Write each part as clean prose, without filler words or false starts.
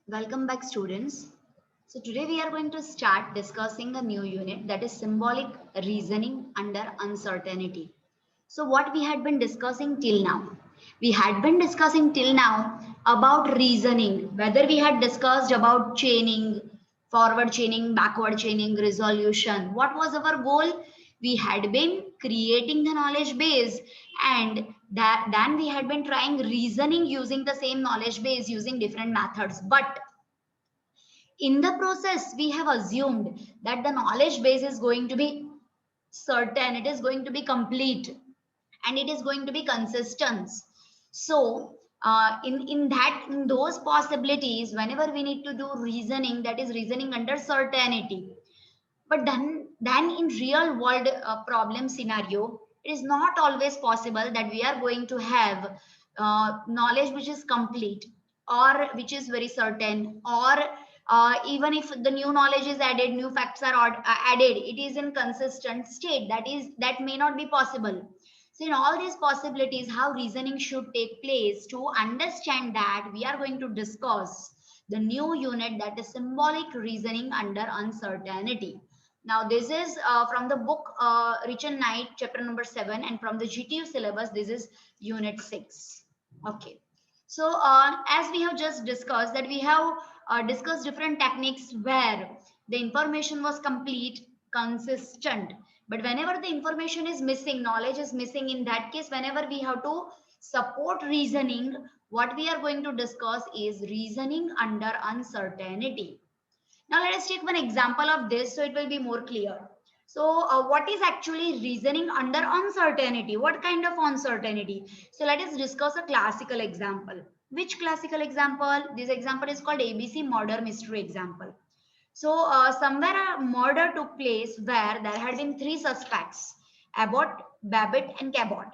Welcome back, students. So today we are going to start discussing a new unit, that is symbolic reasoning under uncertainty. So what we had been discussing till now? We had been discussing till now about reasoning, whether we had discussed about chaining, forward chaining, backward chaining, resolution. What was our goal? We had been creating the knowledge base, and then we had been trying reasoning using the same knowledge base using different methods. But in the process, we have assumed that the knowledge base is going to be certain, it is going to be complete, and it is going to be consistent. So in those possibilities, whenever we need to do reasoning, that is reasoning under certainty. But then in real world problem scenario, it is not always possible that we are going to have knowledge which is complete or which is very certain, or even if the new knowledge is added, new facts are added, it is in consistent state. That may not be possible. So in all these possibilities, how reasoning should take place, to understand that, we are going to discuss the new unit, that is symbolic reasoning under uncertainty. Now, this is from the book Rich and Knight, chapter number 7, and from the GTU syllabus, this is unit 6. Okay. So, as we have just discussed, that we have discussed different techniques where the information was complete, consistent. But whenever the information is missing, knowledge is missing, in that case, whenever we have to support reasoning, what we are going to discuss is reasoning under uncertainty. Now let us take one example of this so it will be more clear. So what is actually reasoning under uncertainty? What kind of uncertainty? So let us discuss a classical example. Which classical example? This example is called ABC murder mystery example. So somewhere a murder took place where there had been three suspects: Abbott, Babbitt, and Cabot.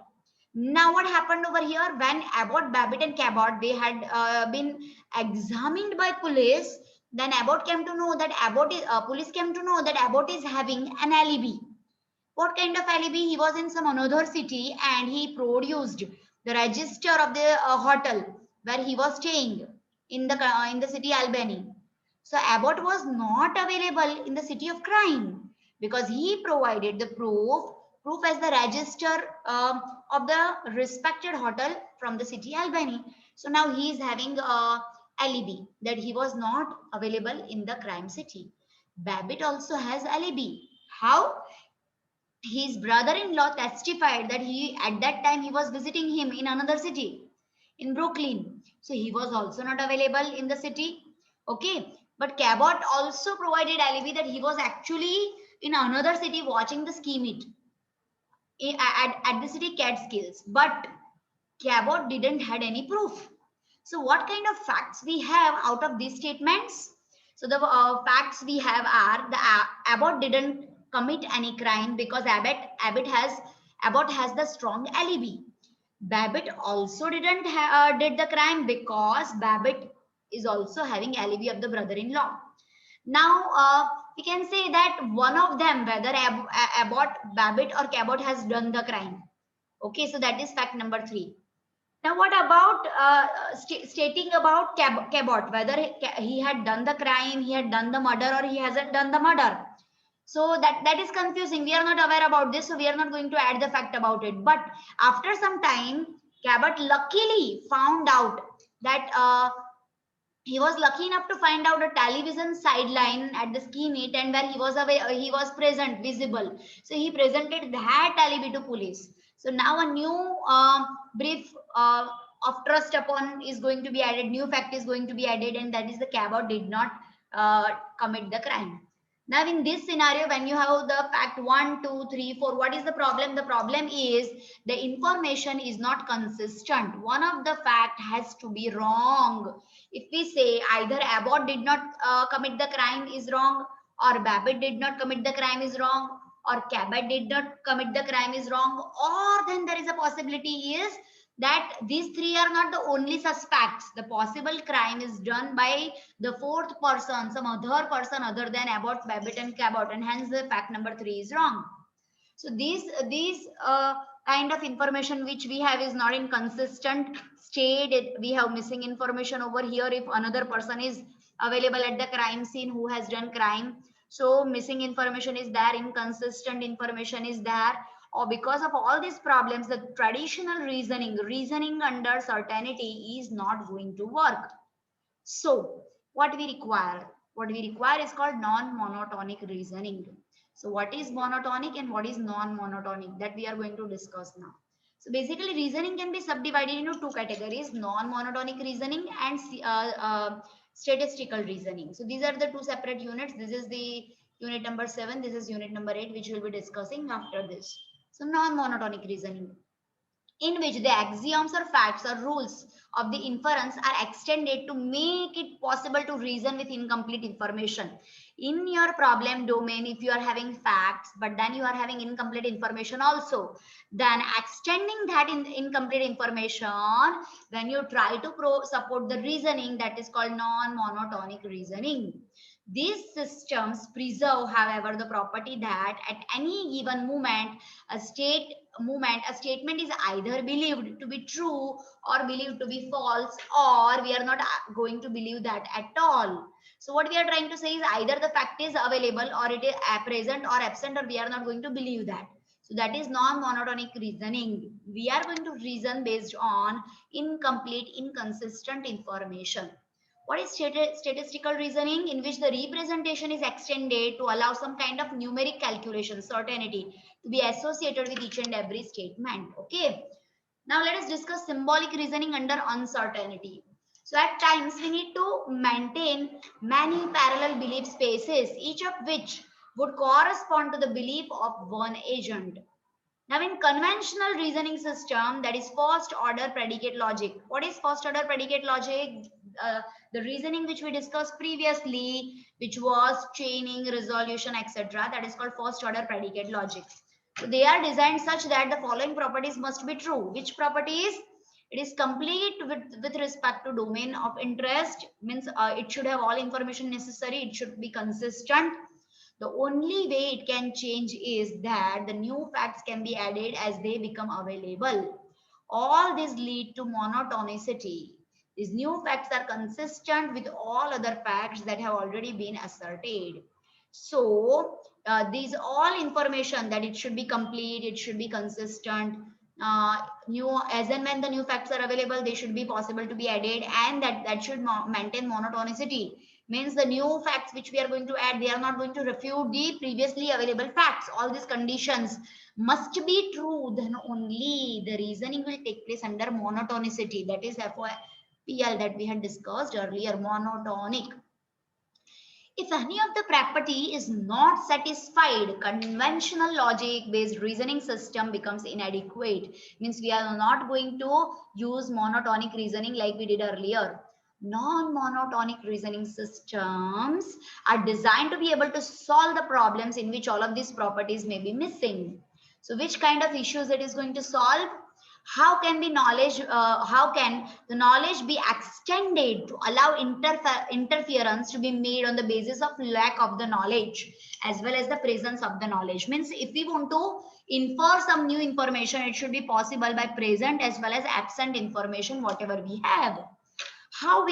Now what happened over here? When Abbott, Babbitt, and Cabot, they had been examined by police, then Abbott came to know that police came to know that Abbott is having an alibi. What kind of alibi? He was in some another city and he produced the register of the hotel where he was staying in the city Albany. So Abbott was not available in the city of crime because he provided the proof as the register of the respected hotel from the city Albany. So now he is having a alibi that he was not available in the crime city. Babbitt also has alibi. How? His brother-in-law testified that he at that time he was visiting him in another city, in Brooklyn. So he was also not available in the city. Okay. But Cabot also provided alibi that he was actually in another city watching the ski meet at the city Catskills. But Cabot didn't had any proof. So what kind of facts we have out of these statements? So the facts we have are the Abbott didn't commit any crime because Abbott has the strong alibi. Babbitt also didn't did the crime because Babbitt is also having alibi of the brother-in-law. Now we can say that one of them, whether Abbott, Babbitt, or Cabot, has done the crime. Okay, so that is fact number 3. Now, what about stating about Cabot, whether he had done the crime, he had done the murder, or he hasn't done the murder? So that is confusing. We are not aware about this, so we are not going to add the fact about it. But after some time, Cabot luckily found out that he was lucky enough to find out a television sideline at the ski meet, and where he was present, visible. So he presented that alibi to police. So now a new brief of trust upon is going to be added, new fact is going to be added, and that is the Cabot did not commit the crime. Now in this scenario, when you have the fact 1, 2, 3, 4, what is the problem? The problem is the information is not consistent. One of the fact has to be wrong. If we say either Abbott did not commit the crime is wrong, or Babbitt did not commit the crime is wrong, or Cabot did not commit the crime is wrong, or then there is a possibility is that these three are not the only suspects. The possible crime is done by the fourth person, some other person other than Abbott, Babbitt, and Cabot, and hence the fact number 3 is wrong. So these kind of information which we have is not in consistent state. We have missing information over here. If another person is available at the crime scene, who has done crime. So missing information is there, inconsistent information is there, or because of all these problems, the traditional reasoning under certainty is not going to work. So what we require is called non-monotonic reasoning. So what is monotonic and what is non-monotonic, that we are going to discuss now. So basically reasoning can be subdivided into two categories: non-monotonic reasoning and statistical reasoning. So these are the two separate units. This is the unit number 7, this is unit number 8, which we'll be discussing after this. So non-monotonic reasoning, in which the axioms or facts or rules of the inference are extended to make it possible to reason with incomplete information. In your problem domain, if you are having facts, but then you are having incomplete information also, then extending that incomplete information, when you try to support the reasoning, that is called non-monotonic reasoning. These systems preserve, however, the property that at any given moment, a statement is either believed to be true or believed to be false, or we are not going to believe that at all. So what we are trying to say is either the fact is available or it is present or absent, or we are not going to believe that. So that is non-monotonic reasoning. We are going to reason based on incomplete, inconsistent information. What is statistical reasoning? In which the representation is extended to allow some kind of numeric calculation, certainty, to be associated with each and every statement. Okay. Now let us discuss symbolic reasoning under uncertainty. So at times we need to maintain many parallel belief spaces, each of which would correspond to the belief of one agent. Now in conventional reasoning system, that is first order predicate logic. What is first order predicate logic? The reasoning which we discussed previously, which was chaining, resolution, etc. That is called first order predicate logic. So they are designed such that the following properties must be true. Which properties? It is complete with respect to domain of interest, means it should have all information necessary, it should be consistent. The only way it can change is that the new facts can be added as they become available. All these lead to monotonicity. These new facts are consistent with all other facts that have already been asserted. So these all information, that it should be complete, it should be consistent, new as and when the new facts are available, they should be possible to be added, and that should maintain monotonicity. Means the new facts which we are going to add, they are not going to refute the previously available facts. All these conditions must be true, then only the reasoning will take place under monotonicity. That is FOPL that we had discussed earlier, monotonic. If any of the property is not satisfied, conventional logic based reasoning system becomes inadequate. Means we are not going to use monotonic reasoning like we did earlier. Non-monotonic reasoning systems are designed to be able to solve the problems in which all of these properties may be missing. So which kind of issues it is going to solve? How can the knowledge be extended to allow interference to be made on the basis of lack of the knowledge as well as the presence of the knowledge? Means if we want to infer some new information, it should be possible by present as well as absent information, whatever we have. How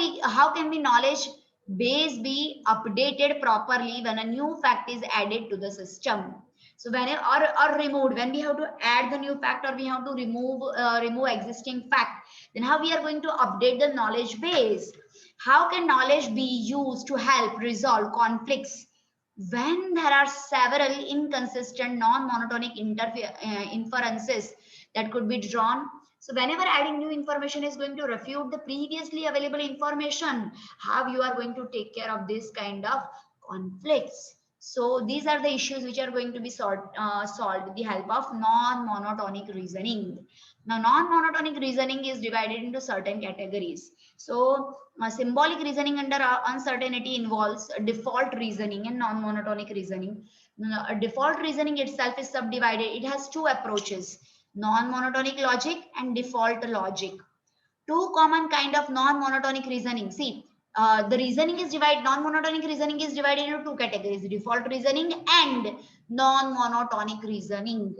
can the knowledge base be updated properly when a new fact is added to the system? So when or removed, when we have to add the new fact or we have to remove existing fact, then how we are going to update the knowledge base? How can knowledge be used to help resolve conflicts when there are several inconsistent non-monotonic inferences that could be drawn? So whenever adding new information is going to refute the previously available information, how you are going to take care of this kind of conflicts? So these are the issues which are going to be solved with the help of non-monotonic reasoning. Now, non-monotonic reasoning is divided into certain categories. So symbolic reasoning under uncertainty involves default reasoning and non-monotonic reasoning. Default reasoning itself is subdivided. It has two approaches: non-monotonic logic and default logic. Two common kind of non-monotonic reasoning. See, the reasoning is divided, non-monotonic reasoning is divided into two categories: default reasoning and non-monotonic reasoning.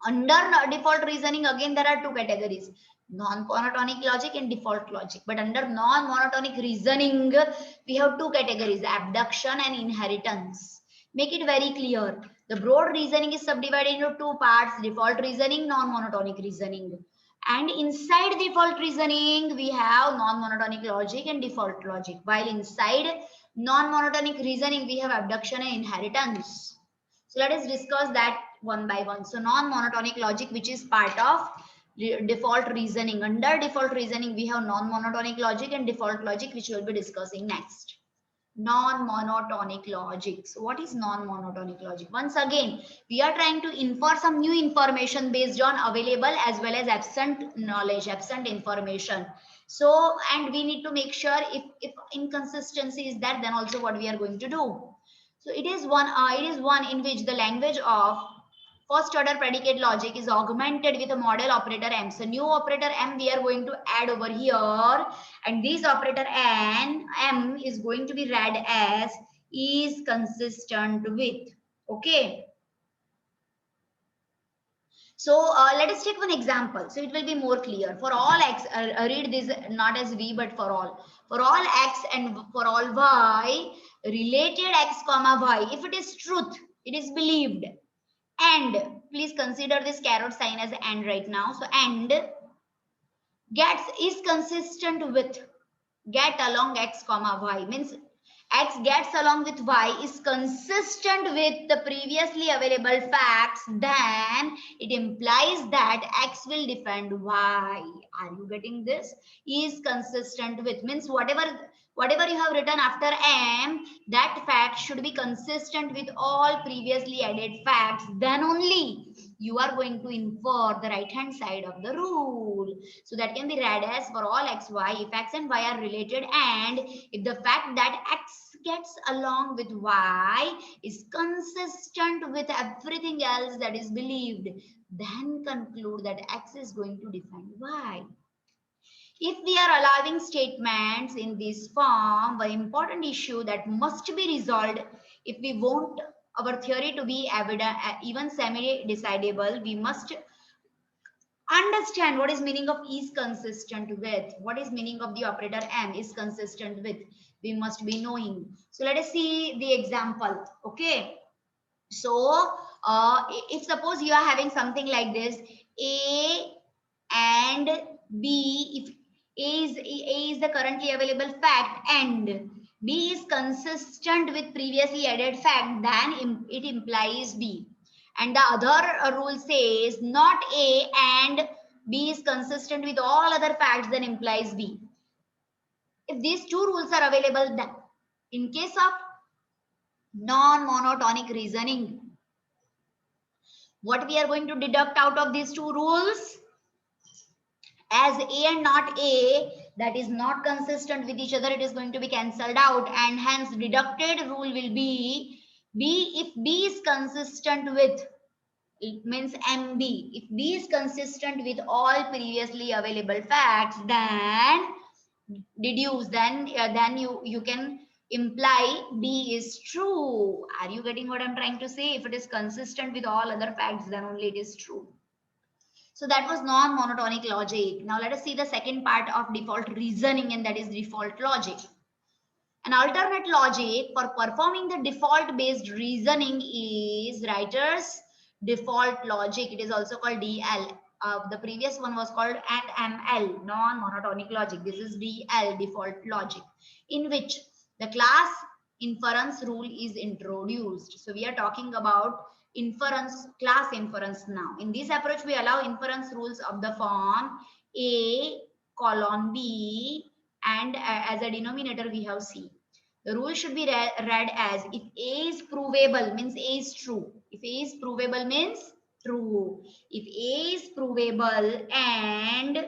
Under default reasoning, again, there are two categories, non-monotonic logic and default logic. But under non-monotonic reasoning, we have two categories, abduction and inheritance. Make it very clear. The broad reasoning is subdivided into two parts, default reasoning, non-monotonic reasoning. And inside default reasoning, we have non-monotonic logic and default logic. While inside non-monotonic reasoning, we have abduction and inheritance. So let us discuss that one by one. So non-monotonic logic, which is part of default reasoning. Under default reasoning, we have non-monotonic logic and default logic, which we will be discussing next. Non-monotonic logic. So what is non-monotonic logic? Once again, we are trying to infer some new information based on available as well as absent knowledge, absent information. So, and we need to make sure if inconsistency is there, then also what we are going to do. So it is one in which the language of first order predicate logic is augmented with a model operator M. So new operator M we are going to add over here, and this operator M is going to be read as is consistent with. Okay. So let us take one example. So it will be more clear. For all x, read this not as v but for all. For all x and for all y, related x comma y, if it is truth, it is believed. And please consider this caret sign as and right now. So and gets is consistent with get along x comma y, means x gets along with y is consistent with the previously available facts, then it implies that x will defend y. Are you getting this? Is consistent with means whatever you have written after m, that fact should be consistent with all previously added facts, then only you are going to infer the right hand side of the rule. So that can be read as for all x, y, if x and y are related and if the fact that x gets along with y is consistent with everything else that is believed, then conclude that x is going to defend y. If we are allowing statements in this form, the important issue that must be resolved if we want our theory to be evident, even semi-decidable, we must understand what is meaning of is consistent with, what is meaning of the operator M is consistent with. We must be knowing. So let us see the example. Okay. So if suppose you are having something like this, A and B, if A is the currently available fact and B is consistent with previously added fact, then it implies B. And the other rule says not A and B is consistent with all other facts, then implies B. If these two rules are available, then in case of non-monotonic reasoning, what we are going to deduct out of these two rules? As A and not A, that is not consistent with each other, it is going to be cancelled out, and hence deducted rule will be B. If B is consistent with, it means MB. If B is consistent with all previously available facts, then deduce, then you can imply B is true. Are you getting what I'm trying to say? If it is consistent with all other facts, then only it is true. So that was non-monotonic logic. Now let us see the second part of default reasoning, and that is default logic. An alternate logic for performing the default based reasoning is writer's default logic. It is also called DL. The previous one was called NML, non-monotonic logic. This is DL, default logic, in which the class inference rule is introduced. So we are talking about inference, class inference now. In this approach, we allow inference rules of the form A colon B, and as a denominator we have C. The rule should be read as if A is provable means A is true. If A is provable means true. If A is provable and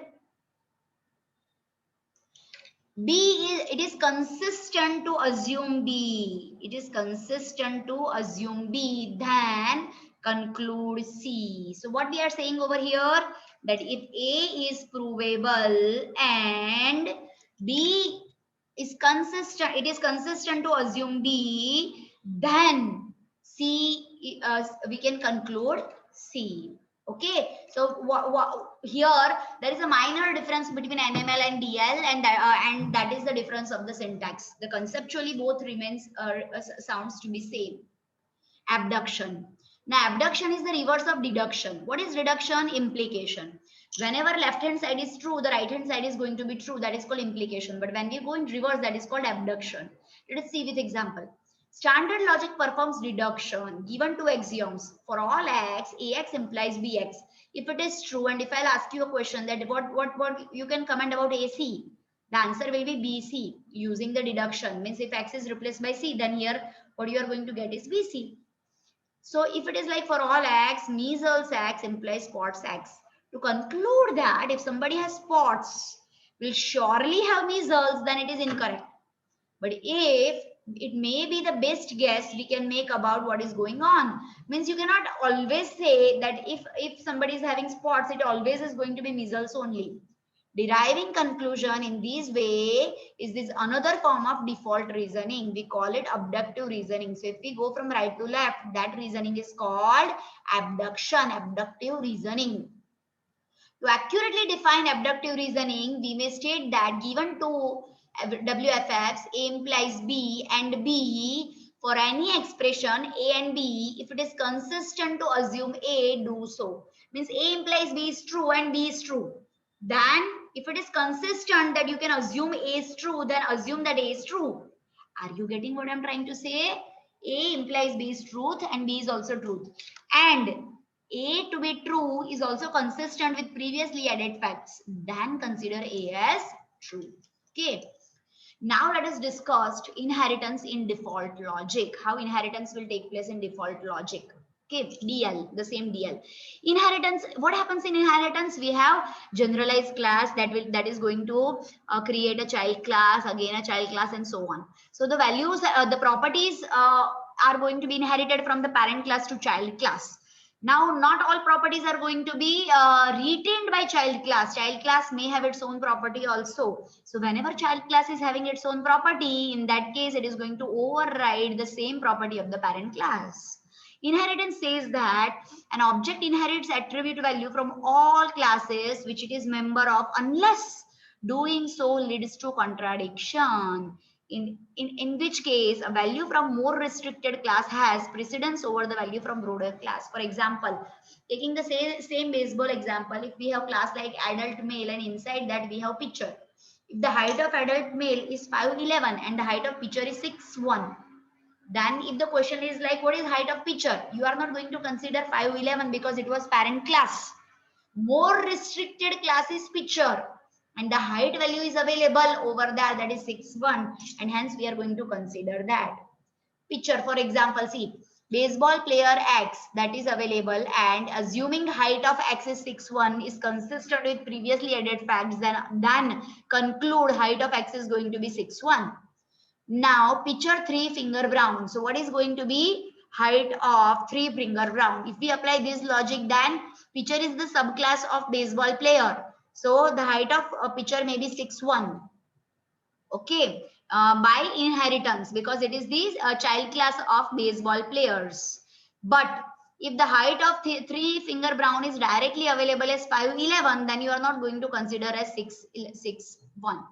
B is, it is consistent to assume B. It is consistent to assume B, then conclude C. So what we are saying over here, that if A is provable and B is consistent, it is consistent to assume B, then C, we can conclude C. Okay, so here there is a minor difference between NML and DL, and that is the difference of the syntax. The conceptually both remains sounds to be same. Abduction. Now, abduction is the reverse of deduction. What is reduction? Implication. Whenever left hand side is true, the right hand side is going to be true. That is called implication. But when we go in reverse, that is called abduction. Let us see with example. Standard logic performs deduction. Given two axioms. For all x, ax implies bx. If it is true, and if I'll ask you a question that what you can comment about AC, the answer will be BC using the deduction. Means if x is replaced by C, then here what you are going to get is BC. So if it is like for all x, measles x implies spots x. To conclude that if somebody has spots, will surely have measles, then it is incorrect. But if it may be the best guess we can make about what is going on, means you cannot always say that if somebody is having spots, it always is going to be measles only. Deriving conclusion in this way is this another form of default reasoning. We call it abductive reasoning. So if we go from right to left, that reasoning is called abductive reasoning. To accurately define abductive reasoning, we may state that given two WFFs, A implies B and B, for any expression A and B, if it is consistent to assume A, do so. Means A implies B is true and B is true. Then if it is consistent that you can assume A is true, then assume that A is true. Are you getting what I'm trying to say? A implies B is truth and B is also truth. And A to be true is also consistent with previously added facts. Then consider A as true. Okay. Now let us discuss inheritance in default logic. How inheritance will take place in default logic. Okay, DL, the same DL. Inheritance, what happens in inheritance? We have generalized class that is going to create a child class, again a child class, and so on. So the values, the properties are going to be inherited from the parent class to child class. Now, not all properties are going to be retained by child class. Child class may have its own property also. So whenever child class is having its own property, in that case, it is going to override the same property of the parent class. Inheritance says that an object inherits attribute value from all classes which it is member of, unless doing so leads to contradiction. In which case, a value from more restricted class has precedence over the value from broader class. For example, taking the same baseball example, if we have class like adult male and inside that we have pitcher. If the height of adult male is 5'11" and the height of pitcher is 6'1", then if the question is like what is height of pitcher, you are not going to consider 5'11" because it was parent class. More restricted class is pitcher, and the height value is available over there, that is 6'1", and hence we are going to consider that. Pitcher, for example, see, baseball player X that is available, and assuming height of X is 6'1" is consistent with previously added facts, then conclude height of X is going to be 6'1". Now pitcher 3-finger Brown. So what is going to be height of 3-finger Brown? If we apply this logic, then pitcher is the subclass of baseball player. So the height of a pitcher may be 6'1". Okay, by inheritance, because it is the child class of baseball players. But if the height of 3-finger Brown is directly available as 5'11", then you are not going to consider as 6'1".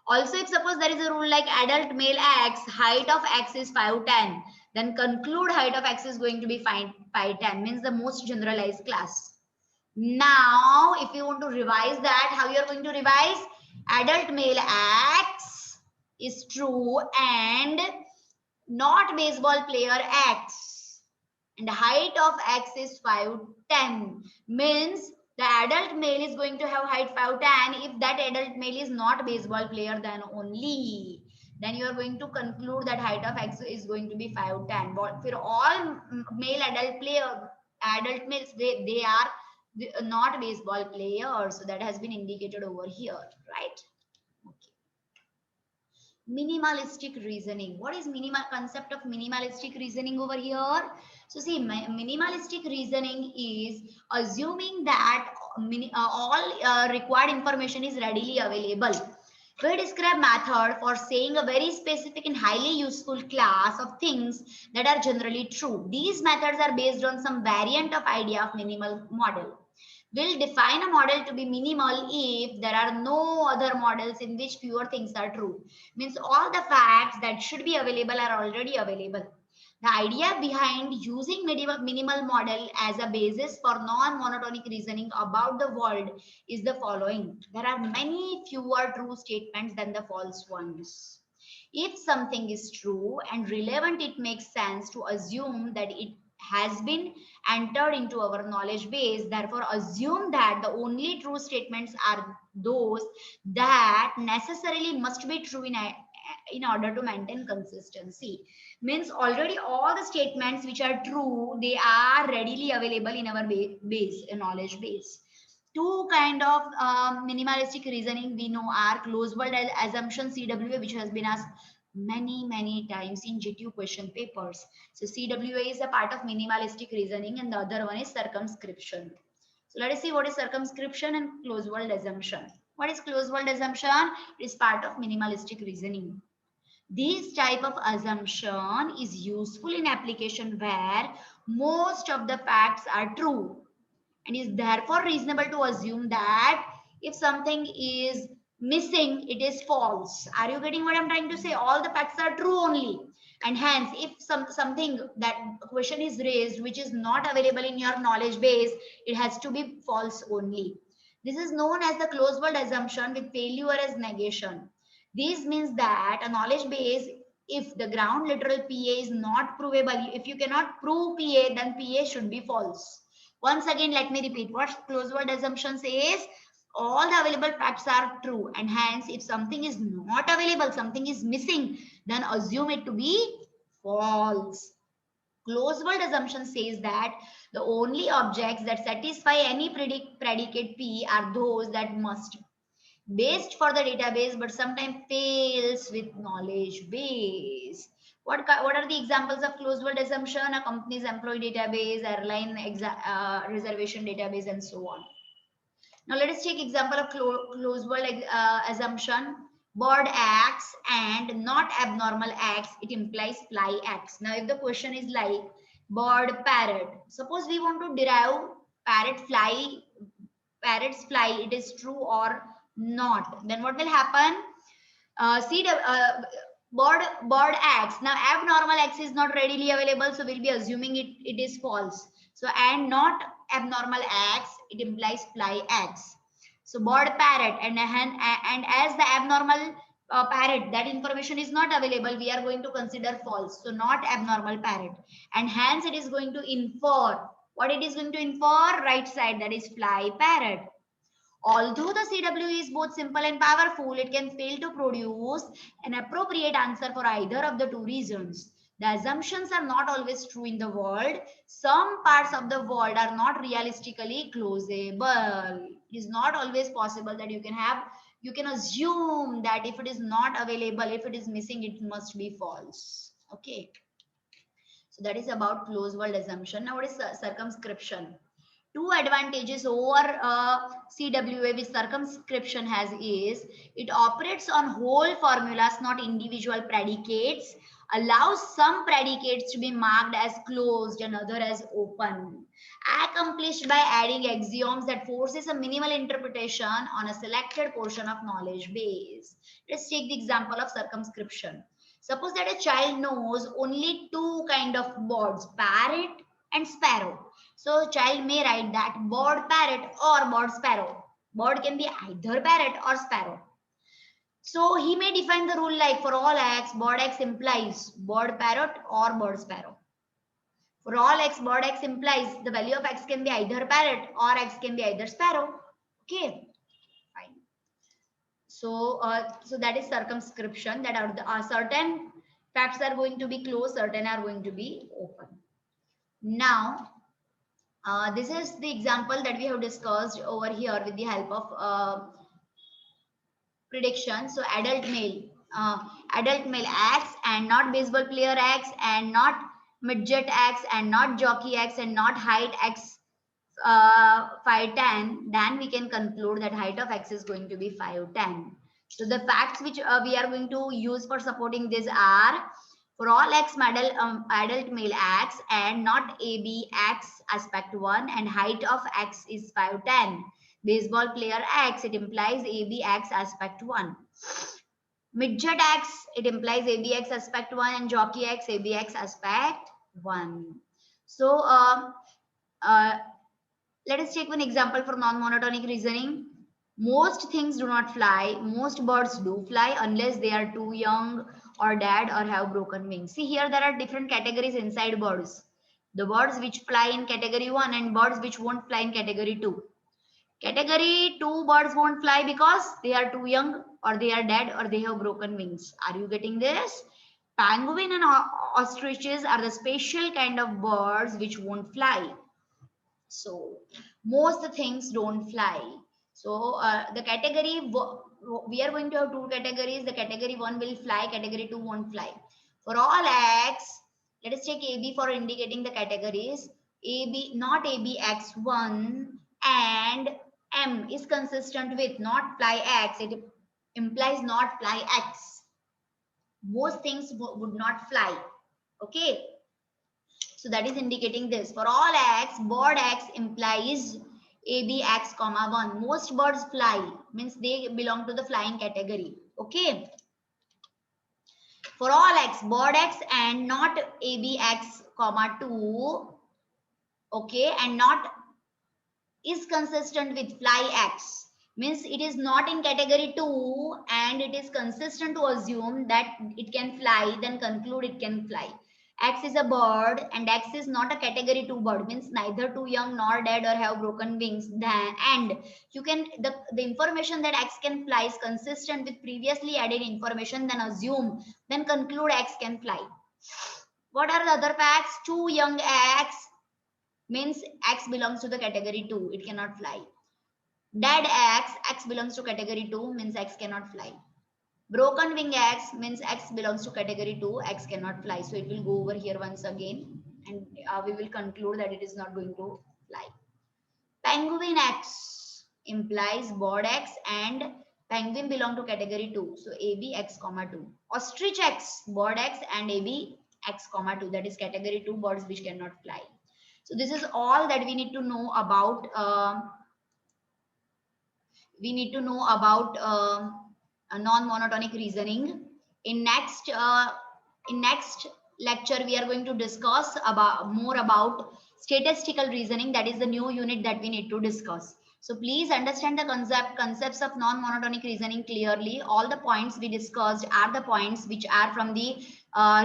Also, if suppose there is a rule like adult male X, height of X is 5'10", then conclude height of X is going to be 5'10", means the most generalized class. Now, if you want to revise that, how you are going to revise? Adult male X is true and not baseball player X. And the height of X is 5'10", means the adult male is going to have height 5'10". If that adult male is not baseball player, then only. Then you are going to conclude that height of X is going to be 5'10". But for all male adult males, they are not baseball players. So that has been indicated over here, right? Okay. Minimalistic reasoning. What is concept of minimalistic reasoning over here? So see, minimalistic reasoning is assuming that all required information is readily available. We describe method for saying a very specific and highly useful class of things that are generally true. These methods are based on some variant of idea of minimal model. We'll define a model to be minimal if there are no other models in which fewer things are true. Means all the facts that should be available are already available. The idea behind using minimal model as a basis for non-monotonic reasoning about the world is the following. There are many fewer true statements than the false ones. If something is true and relevant, it makes sense to assume that it has been entered into our knowledge base. Therefore, assume that the only true statements are those that necessarily must be true in order to maintain consistency. Means already all the statements which are true, they are readily available in our base, a knowledge base. Two kind of minimalistic reasoning we know are closed world assumption, CWA, which has been asked many times in GTU question papers. So CWA is a part of minimalistic reasoning and the other one is circumscription. So let us see what is circumscription and closed world assumption. What is closed world assumption? It is part of minimalistic reasoning. This type of assumption is useful in application where most of the facts are true and is therefore reasonable to assume that if something is missing, it is false. Are you getting what I'm trying to say? All the facts are true only. And hence, if something that question is raised which is not available in your knowledge base, it has to be false only. This is known as the closed world assumption with failure as negation. This means that a knowledge base, if the ground literal PA is not provable, if you cannot prove PA, then PA should be false. Once again, let me repeat what closed word assumption says. All the available facts are true, and hence, if something is not available, something is missing, then assume it to be false. Closed word assumption says that the only objects that satisfy any predicate P are those that must based for the database but sometimes fails with knowledge base. What are the examples of closed world assumption? A company's employee database, airline reservation database, and so on. Now let us take example of closed world assumption. Bird acts and not abnormal acts, it implies fly acts. Now if the question is like bird parrot, suppose we want to derive parrot fly, parrots fly, it is true or not, then what will happen? See the bird acts. Now abnormal acts is not readily available, so we'll be assuming it is false. So and not abnormal acts, it implies fly acts. So bird parrot and as the abnormal parrot, that information is not available, we are going to consider false. So not abnormal parrot, and hence it is going to infer what it is going to infer, right side, that is fly parrot. Although the CW is both simple and powerful, it can fail to produce an appropriate answer for either of the two reasons. The assumptions are not always true in the world. Some parts of the world are not realistically closable. It is not always possible that you can assume that if it is not available, if it is missing, it must be false. Okay. So that is about closed world assumption. Now what is circumscription? Two advantages over CWA which circumscription has is it operates on whole formulas, not individual predicates, allows some predicates to be marked as closed and other as open, accomplished by adding axioms that forces a minimal interpretation on a selected portion of knowledge base. Let's take the example of circumscription. Suppose that a child knows only two kind of birds, parrot and sparrow. So child may write that bird parrot or bird sparrow. Bird can be either parrot or sparrow. So he may define the rule like for all x, bird x implies bird parrot or bird sparrow. For all x, bird x implies the value of x can be either parrot or x can be either sparrow. Okay, fine. So that is circumscription, that are certain facts are going to be closed, certain are going to be open. Now, this is the example that we have discussed over here with the help of prediction. So adult male acts and not baseball player acts and not midget acts and not jockey acts and not height acts 5'10", then we can conclude that height of x is going to be 5'10". So the facts which we are going to use for supporting this are: for all X adult male X and not AB X aspect 1 and height of X is 5'10". Baseball player X, it implies AB X aspect 1. Midget X, it implies ABX aspect 1 and jockey X, ABX aspect 1. So uh, let us take one example for non-monotonic reasoning. Most things do not fly. Most birds do fly unless they are too young or dead or have broken wings. See here, there are different categories inside birds. The birds which fly in category 1 and birds which won't fly in category 2. Category 2 birds won't fly because they are too young or they are dead or they have broken wings. Are you getting this? Penguin and ostriches are the special kind of birds which won't fly. So most things don't fly. So the category, we are going to have two categories. The category 1 will fly, category 2 won't fly. For all X, let us take AB for indicating the categories. AB, not AB X1 and M is consistent with not fly X. It implies not fly X. Most things would not fly. Okay. So that is indicating this. For all X, bird X implies AB X comma 1. Most birds fly, means they belong to the flying category. Okay. For all X, bird X and not AB X comma 2. Okay. And not is consistent with fly X. Means it is not in category 2 and it is consistent to assume that it can fly, then conclude it can fly. X is a bird and X is not a category 2 bird, means neither too young nor dead or have broken wings. And you can, the information that X can fly is consistent with previously added information, then assume, then conclude X can fly. What are the other facts? Too young X means X belongs to the category 2, it cannot fly. Dead X belongs to category 2, means X cannot fly. Broken wing X means X belongs to category 2, X cannot fly. So it will go over here once again and we will conclude that it is not going to fly. Penguin X implies bird X and penguin belong to category 2. So AB X comma 2. Ostrich X, bird X and AB X comma 2. That is category 2 birds which cannot fly. So this is all that we need to know about non-monotonic reasoning. In next lecture we are going to discuss about more about statistical reasoning. That is the new unit that we need to discuss. So please understand the concepts of non-monotonic reasoning clearly. All the points we discussed are the points which are from the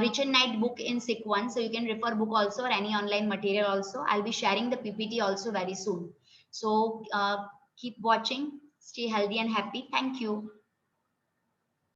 Rich and Knight book in sequence. So you can refer book also or any online material also. I'll be sharing the PPT also very soon. So keep watching. Stay healthy and happy. Thank you.